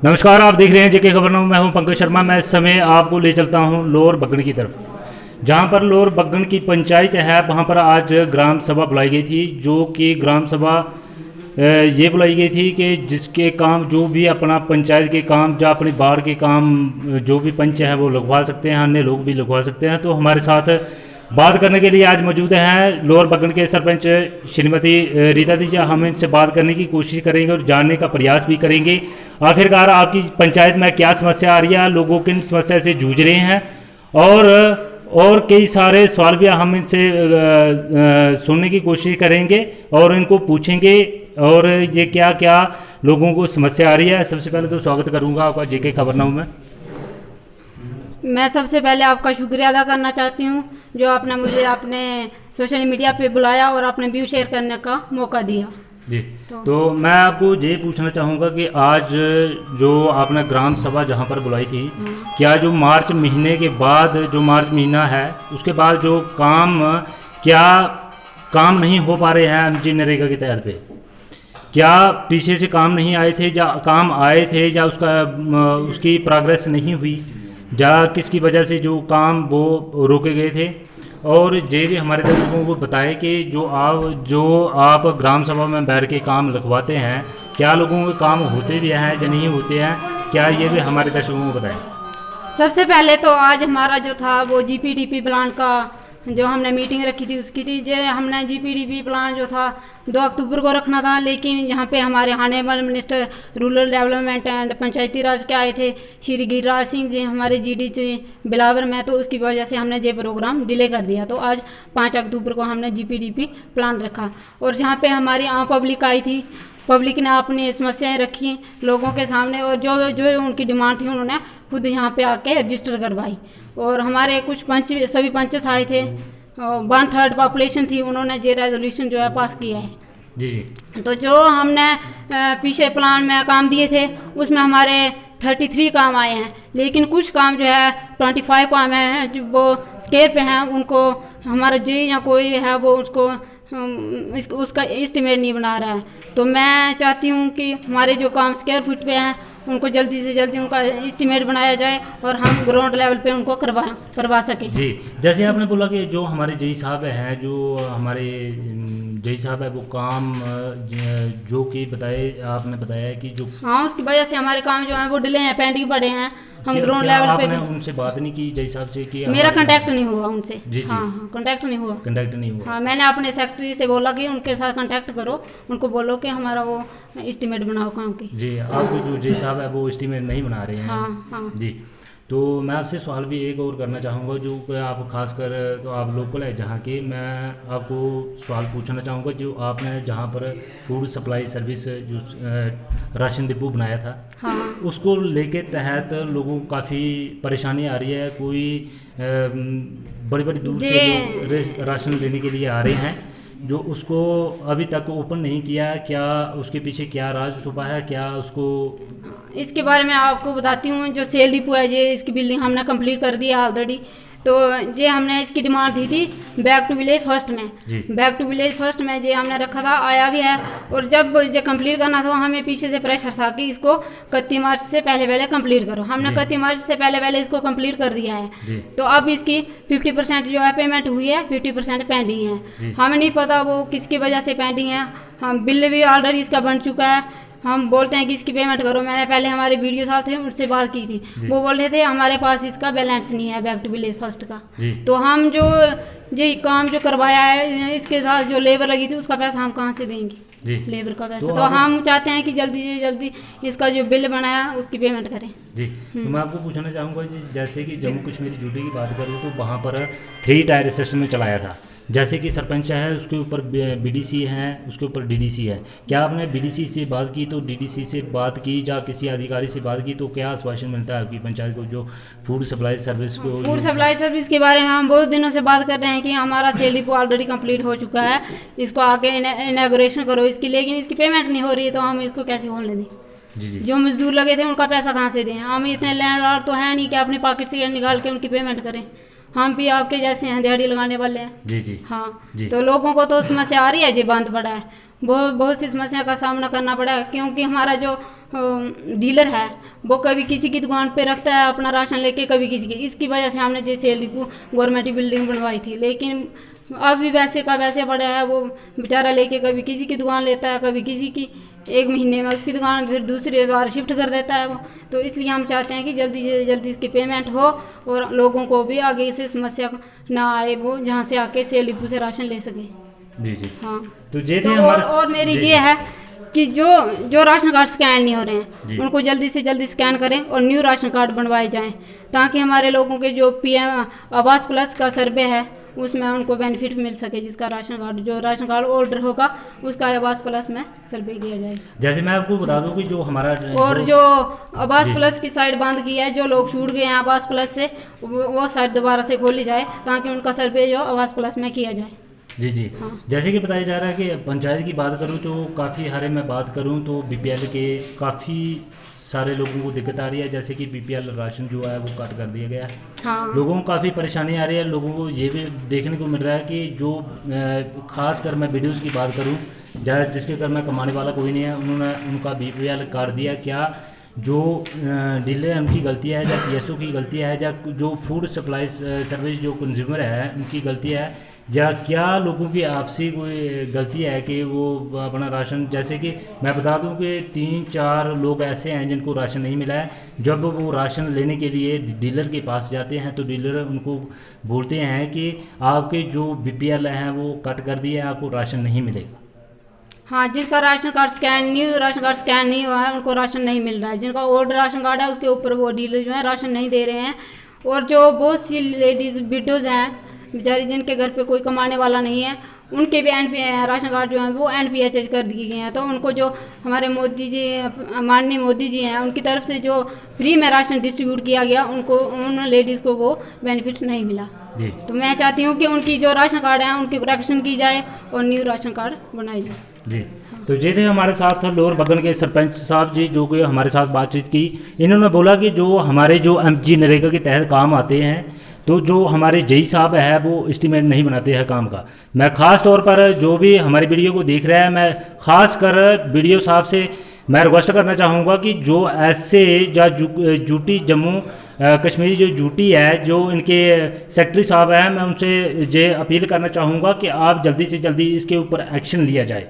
नमस्कार, आप देख रहे हैं जेके खबरनामा। मैं हूं पंकज शर्मा। मैं इस समय आपको ले चलता हूं लोअर बग्गन की तरफ, जहां पर लोअर बग्गन की पंचायत है। वहां पर आज ग्राम सभा बुलाई गई थी, जो कि ग्राम सभा ये बुलाई गई थी कि जिसके काम जो भी अपना पंचायत के काम या अपनी वार्ड के काम जो भी पंच है वो लगवा सकते हैं, अन्य लोग भी लगवा सकते हैं। तो हमारे साथ बात करने के लिए आज मौजूद हैं लोअर बग्गन के सरपंच श्रीमती रीता दीजा। हम इनसे बात करने की कोशिश करेंगे और जानने का प्रयास भी करेंगे आखिरकार आपकी पंचायत में क्या समस्या आ रही है, लोगों किन समस्या से जूझ रहे हैं, और कई सारे सवाल भी हम इनसे सुनने की कोशिश करेंगे और इनको पूछेंगे और ये क्या क्या लोगों को समस्या आ रही है। सबसे पहले तो स्वागत करूंगा आपका जेके खबरनामा में। मैं सबसे पहले आपका शुक्रिया अदा करना चाहती हूँ जो आपने मुझे अपने सोशल मीडिया पे बुलाया और अपने व्यू शेयर करने का मौका दिया जी। तो मैं आपको ये पूछना चाहूँगा कि आज जो आपने ग्राम सभा जहाँ पर बुलाई थी, क्या जो मार्च महीने के बाद, जो मार्च महीना है उसके बाद जो काम नहीं हो पा रहे हैं एमजी नरेगा के तहत पे, क्या पीछे से काम नहीं आए थे या काम आए थे या उसकी प्रोग्रेस नहीं हुई या किसकी वजह से जो काम वो रोके गए थे? और ये भी हमारे दर्शकों को बताएं कि जो आप ग्राम सभा में बैठ के काम लिखवाते हैं, क्या लोगों के काम होते भी हैं या नहीं होते हैं, क्या ये भी हमारे दर्शकों को बताएं। सबसे पहले तो आज हमारा जो था वो जीपीडीपी प्लान का जो हमने मीटिंग रखी थी उसकी थी। जो हमने जीपीडीपी प्लान जो था 2 अक्टूबर को रखना था, लेकिन यहाँ पे हमारे honourable minister rural development and Panchayati Raj के आए थे श्री गिरिराज सिंह जी, हमारे जीडी से बिलावर में, तो उसकी वजह से हमने ये प्रोग्राम डिले कर दिया। तो आज 5 अक्टूबर को हमने जीपीडीपी प्लान रखा और जहाँ पे हमारी आम पब्लिक आई थी, पब्लिक ने अपनी समस्याएं रखी लोगों के सामने और जो जो उनकी डिमांड थी उन्होंने खुद यहाँ पे आके रजिस्टर करवाई। और हमारे कुछ पंच, सभी पंचेस आए थे, 1/3 पॉपुलेशन थी, उन्होंने ये रेजोल्यूशन जो है पास किया है। जी जी। तो जो हमने पीछे प्लान में काम दिए थे उसमें हमारे 33 काम आए हैं, लेकिन कुछ काम जो है 25 काम हैं जो वो स्केयर पे हैं, उनको हमारा जी या कोई है वो उसका एस्टिमेट नहीं बना रहा है। तो मैं चाहती हूँ कि हमारे जो काम स्क्वायर फुट पे हैं उनको जल्दी से जल्दी उनका एस्टिमेट बनाया जाए और हम ग्राउंड लेवल पे उनको करवा सकें। जी, जैसे आपने बोला कि जो हमारे जई साहब हैं, जो हमारे जई साहब है वो काम जो कि आपने बताया कि जो हाँ उसकी वजह से हमारे काम जो है वो डिले हैं, पेंडिंग पड़े हैं। हम ग्राउंड लेवल पे उनसे बात नहीं की जई साहब से कि मेरा कांटेक्ट नहीं हुआ उनसे। जी, हाँ कांटेक्ट नहीं हुआ। हाँ, मैंने अपने सेक्रेटरी से बोला कि उनके साथ कांटेक्ट करो, उनको बोलो कि हमारा वो एस्टिमेट बनाओ काम की। जी, आपके जो जई साहब है वो एस्टिमेट नहीं बना रहे हैं। हाँ जी। तो मैं आपसे सवाल भी एक और करना चाहूँगा, जो आप खासकर तो आप लोकल है जहाँ के, मैं आपको सवाल पूछना चाहूँगा जो आपने जहाँ पर फूड सप्लाई सर्विस जो राशन डिपो बनाया था, हाँ, उसको लेके तहत लोगों को काफ़ी परेशानी आ रही है। कोई बड़ी बड़ी दूर से लोग राशन लेने के लिए आ रहे हैं, जो उसको अभी तक ओपन नहीं किया। क्या उसके पीछे क्या राज छुपा है, क्या उसको इसके बारे में आपको बताती हूँ। जो सेल डिपो है ये इसकी बिल्डिंग हमने कंप्लीट कर दी है ऑलरेडी। तो ये हमने इसकी डिमांड दी थी बैक टू विलेज फर्स्ट में, बैक टू विलेज फर्स्ट में ये हमने रखा था, आया भी है। और जब ये कंप्लीट करना था हमें पीछे से प्रेशर था कि इसको 31 मार्च से पहले कंप्लीट करो। हमने 31 मार्च से पहले इसको कंप्लीट कर दिया है। तो अब इसकी 50% जो है पेमेंट हुई है, 50% पेंडिंग है। हमें नहीं पता वो किसकी वजह से पेंडिंग है। हम बिल भी ऑलरेडी इसका बन चुका है, हम बोलते हैं कि इसकी पेमेंट करो। मैंने पहले हमारे वीडियो साहब थे उनसे बात की थी, वो बोल रहे थे हमारे पास इसका बैलेंस नहीं है बैक टू विलेज फर्स्ट का। तो हम जो ये काम जो करवाया है इसके साथ जो लेबर लगी थी उसका पैसा हम कहाँ से देंगे, लेबर का पैसा। तो हम चाहते हैं कि जल्दी से जल्दी इसका जो बिल बना है उसकी पेमेंट करें। जी, तो मैं आपको पूछना चाहूँगा जैसे कि जम्मू कश्मीर ड्यूटी की बात करूँ तो वहाँ पर 3 टायर सिस्टम में चलाया था। जैसे कि सरपंच है उसके ऊपर बीडीसी है, उसके ऊपर डीडीसी है। क्या आपने बीडीसी से बात की, तो डीडीसी से बात की या किसी अधिकारी से बात की, तो क्या आश्वासन मिलता है आपकी पंचायत को जो फूड सप्लाई सर्विस को? फूड सप्लाई सर्विस के बारे में हम बहुत दिनों से बात कर रहे हैं कि हमारा सेल डिपो ऑलरेडी कंप्लीट हो चुका है, इसको आके इनॉग्रेशन करो इसकी, लेकिन इसकी पेमेंट नहीं हो रही है। तो हम इसको कैसे खोलने दें? जी। जो मजदूर लगे थे उनका पैसा कहाँ से दें? हम इतने लैंडलॉर्ड तो हैं नहीं कि अपने पॉकेट से निकाल के उनकी पेमेंट करें। हम भी आपके जैसे हैं, दिहाड़ी लगाने वाले हैं। जी जी। हाँ जी। तो लोगों को तो समस्या आ रही है, जी बंद पड़ा है, बहुत सी समस्या का सामना करना पड़ा है, क्योंकि हमारा जो डीलर है वो कभी किसी की दुकान पे रखता है अपना राशन लेके, कभी किसी की। इसकी वजह से हमने जैसे डिपो गवर्नमेंट की बिल्डिंग बनवाई थी, लेकिन अब भी वैसे का वैसे पड़ा है। वो बेचारा लेके कभी किसी की दुकान लेता है, कभी किसी की, एक महीने में उसकी दुकान फिर दूसरी बार शिफ्ट कर देता है वो। तो इसलिए हम चाहते हैं कि जल्दी से जल्दी इसकी पेमेंट हो और लोगों को भी आगे से समस्या ना आए, वो जहाँ से आके सेल डिपो से राशन ले सके। जी जी। हाँ, तो ये तो और मेरी ये है कि जो राशन कार्ड स्कैन नहीं हो रहे हैं उनको जल्दी से जल्दी स्कैन करें और न्यू राशन कार्ड बनवाए जाएं, ताकि हमारे लोगों के जो PM आवास प्लस का सर्वे है उसमें उनको बेनिफिट मिल सके। जिसका राशन कार्ड, जो राशन कार्ड ऑर्डर होगा उसका आवास प्लस में सर्वे किया जाए। जैसे मैं आपको बता दूं कि जो हमारा और जो आवास प्लस की साइड बंद की है, जो लोग छूट गए हैं आवास प्लस से, वो साइड दोबारा से खोली जाए ताकि उनका सर्वे जो आवास प्लस में किया जाए। जी जी। हाँ। जैसे कि बताया जा रहा है कि पंचायत की बात करूं तो काफ़ी हारे मैं बात करूं तो BPL के काफ़ी सारे लोगों को दिक्कत आ रही है। जैसे कि BPL राशन जो है वो कट कर दिया गया है। हाँ। लोगों को काफ़ी परेशानी आ रही है। लोगों को ये भी देखने को मिल रहा है कि जो खास कर मैं वीडियोज़ की बात करूँ जिसके घर में कमाने वाला कोई नहीं है, उन्होंने उनका BPL काट दिया। क्या जो डीलर है उनकी गलती है, या PSO की गलती है, या जो फूड सप्लाई सर्विस जो कंज्यूमर है उनकी गलती है, या क्या लोगों की आपसी कोई गलती है कि वो अपना राशन, जैसे कि मैं बता दूं कि 3-4 लोग ऐसे हैं जिनको राशन नहीं मिला है। जब वो राशन लेने के लिए डीलर के पास जाते हैं तो डीलर उनको बोलते हैं कि आपके जो BPL हैं वो कट कर दिए, आपको राशन नहीं मिलेगा। हाँ, जिनका ration card scan, new ration card scan नहीं हुआ है उनको राशन नहीं मिल रहा है। जिनका ओल्ड राशन कार्ड है उसके ऊपर वो डीलर जो है राशन नहीं दे रहे हैं। और जो बहुत सी लेडीज़ विडोज़ हैं बेचारी, जिनके घर पे कोई कमाने वाला नहीं है, उनके भी राशन कार्ड जो है वो NPHS कर दिए गए हैं। तो उनको जो हमारे मोदी जी, माननीय मोदी जी हैं, उनकी तरफ से जो फ्री में राशन डिस्ट्रीब्यूट किया गया, उनको, उन लेडीज़ को वो बेनिफिट नहीं मिला। तो मैं चाहती हूँ कि उनकी जो राशन कार्ड है उनकी करेक्शन की जाए और न्यू राशन कार्ड बनाई जाए। जी। तो ये थे हमारे साथ लोअर बगन के सरपंच साहब जी, जो कि हमारे साथ बातचीत की। इन्होंने बोला कि जो हमारे जो MG नरेगा के तहत काम आते हैं, तो जो हमारे JE साहब है वो एस्टीमेट नहीं बनाते हैं काम का। मैं ख़ास तौर पर जो भी हमारी वीडियो को देख रहा है, मैं ख़ास कर वीडियो साहब से मैं रिक्वेस्ट करना चाहूँगा कि जो ऐसे जूटी जम्मू कश्मीरी जो जूटी है, जो इनके सेक्रेटरी साहब हैं, मैं उनसे ये अपील करना चाहूँगा कि आप जल्दी से जल्दी इसके ऊपर एक्शन लिया जाए।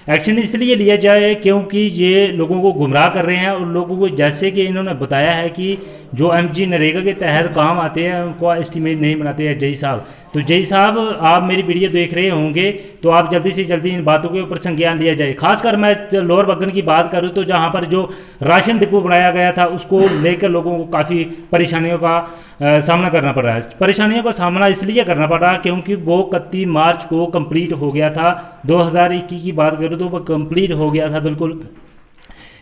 एक्शन इसलिए लिया जाए क्योंकि ये लोगों को गुमराह कर रहे हैं और लोगों को, जैसे कि इन्होंने बताया है कि जो MG नरेगा के तहत काम आते हैं उनको एस्टीमेट नहीं बनाते हैं JE साहब। तो JE साहब, आप मेरी वीडियो देख रहे होंगे तो आप जल्दी से जल्दी इन बातों के ऊपर संज्ञान लिया जाए। खासकर मैं लोअर बगन की बात करूं तो जहां पर जो राशन डिपो बनाया गया था उसको लेकर लोगों को काफ़ी परेशानियों का सामना करना पड़ रहा है। परेशानियों का सामना इसलिए करना पड़ रहा क्योंकि वो 31 मार्च को कंप्लीट हो गया था। 2021 की बात करूँ तो वो कंप्लीट हो गया था बिल्कुल,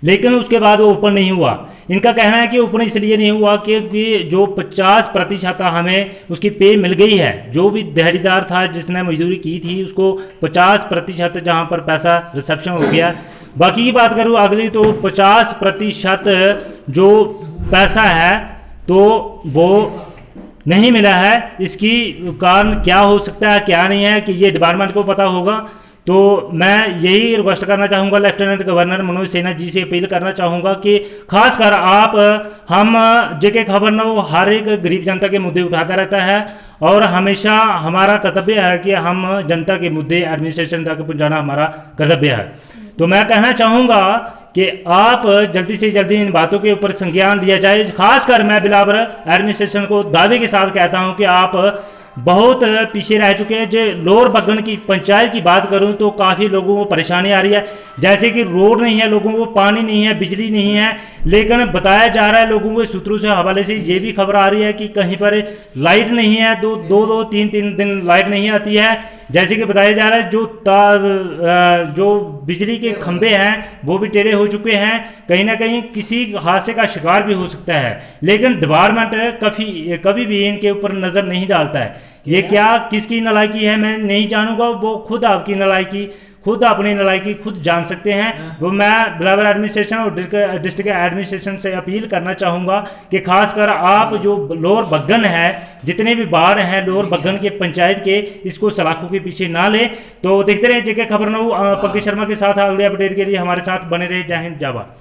लेकिन उसके बाद वो ओपन नहीं हुआ। इनका कहना है कि ओपन इसलिए नहीं हुआ क्योंकि जो 50% हमें उसकी पे मिल गई है। जो भी दिहाड़ीदार था जिसने मजदूरी की थी उसको 50% जहाँ पर पैसा रिसेप्शन हो गया। बाकी की बात करूँ अगली तो 50% जो पैसा है तो वो नहीं मिला है। इसकी कारण क्या हो सकता है क्या नहीं है कि ये डिपार्टमेंट को पता होगा। तो मैं यही रिक्वेस्ट करना चाहूँगा लेफ्टिनेंट गवर्नर मनोज सिन्हा जी से अपील करना चाहूँगा कि खासकर आप, हम JK खबर ना वो हर एक गरीब जनता के मुद्दे उठाता रहता है और हमेशा हमारा कर्तव्य है कि हम जनता के मुद्दे एडमिनिस्ट्रेशन तक पहुँचाना हमारा कर्तव्य है। तो मैं कहना चाहूँगा कि आप जल्दी से जल्दी इन बातों के ऊपर संज्ञान लिया जाए। खासकर मैं बिलावर एडमिनिस्ट्रेशन को दावे के साथ कहता हूँ कि आप बहुत पीछे रह चुके हैं। जो लोअर बगन की पंचायत की बात करूं तो काफ़ी लोगों को परेशानी आ रही है, जैसे कि रोड नहीं है, लोगों को पानी नहीं है, बिजली नहीं है। लेकिन बताया जा रहा है लोगों के सूत्रों से हवाले से ये भी खबर आ रही है कि कहीं पर लाइट नहीं है, दो तीन दिन लाइट नहीं आती है। जैसे कि बताया जा रहा है जो बिजली के खंभे हैं वो भी टेढ़े हो चुके हैं, कहीं ना कहीं किसी हादसे का शिकार भी हो सकता है। लेकिन डिपार्टमेंट कभी भी इनके ऊपर नज़र नहीं डालता है। ये क्या किसकी नालायकी है मैं नहीं जानूंगा, वो खुद आपकी नालायकी, खुद अपनी नालायकी खुद जान सकते हैं। वो मैं बिलावर एडमिनिस्ट्रेशन और डिस्ट्रिक्ट एडमिनिस्ट्रेशन से अपील करना चाहूँगा कि खासकर आप जो लोअर बगन है, जितने भी वार्ड हैं लोअर बगन के पंचायत के, इसको सलाखों के पीछे ना ले। तो देखते रहे JK खबर पंकज शर्मा के साथ अगले अपडेट के लिए हमारे साथ बने रहे। जय हिंद, जय भारत।